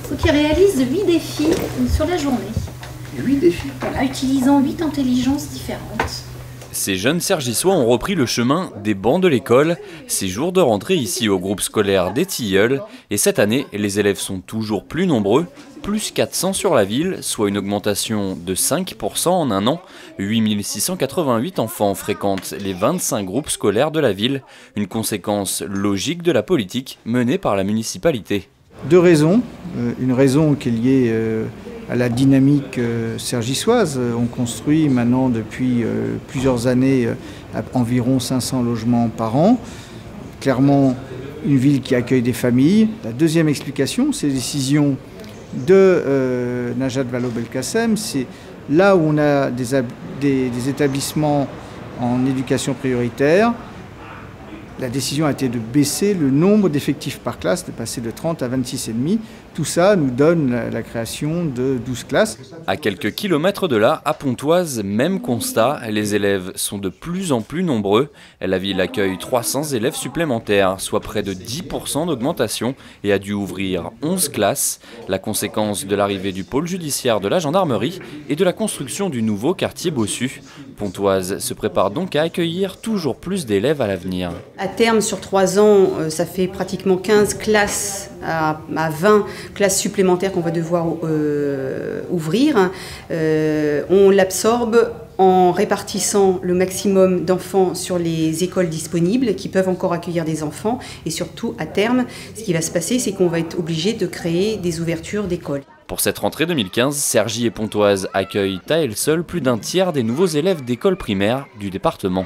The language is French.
Donc ils réalisent 8 défis sur la journée. 8 défis. Voilà, utilisant 8 intelligences différentes. Ces jeunes Cergissois ont repris le chemin des bancs de l'école. C'est jour de rentrée ici au groupe scolaire des Tilleuls. Et cette année, les élèves sont toujours plus nombreux, plus 400 sur la ville, soit une augmentation de 5% en un an. 8688 enfants fréquentent les 25 groupes scolaires de la ville. Une conséquence logique de la politique menée par la municipalité. Deux raisons. Une raison qui est liée à la dynamique cergissoise. On construit maintenant depuis plusieurs années environ 500 logements par an. Clairement, une ville qui accueille des familles. La deuxième explication, c'est la décision de Najat Vallaud-Belkacem. C'est là où on a des établissements en éducation prioritaire. La décision a été de baisser le nombre d'effectifs par classe, de passer de 30 à 26,5. Tout ça nous donne la création de 12 classes. À quelques kilomètres de là, à Pontoise, même constat, les élèves sont de plus en plus nombreux. La ville accueille 300 élèves supplémentaires, soit près de 10% d'augmentation, et a dû ouvrir 11 classes. La conséquence de l'arrivée du pôle judiciaire de la gendarmerie et de la construction du nouveau quartier Bossu. Pontoise se prépare donc à accueillir toujours plus d'élèves à l'avenir. À terme, sur 3 ans, ça fait pratiquement 15 classes à 20 classes supplémentaires qu'on va devoir ouvrir. On l'absorbe en répartissant le maximum d'enfants sur les écoles disponibles qui peuvent encore accueillir des enfants. Et surtout, à terme, ce qui va se passer, c'est qu'on va être obligé de créer des ouvertures d'écoles. Pour cette rentrée 2015, Cergy et Pontoise accueillent à elles seules plus d'un tiers des nouveaux élèves d'école primaire du département.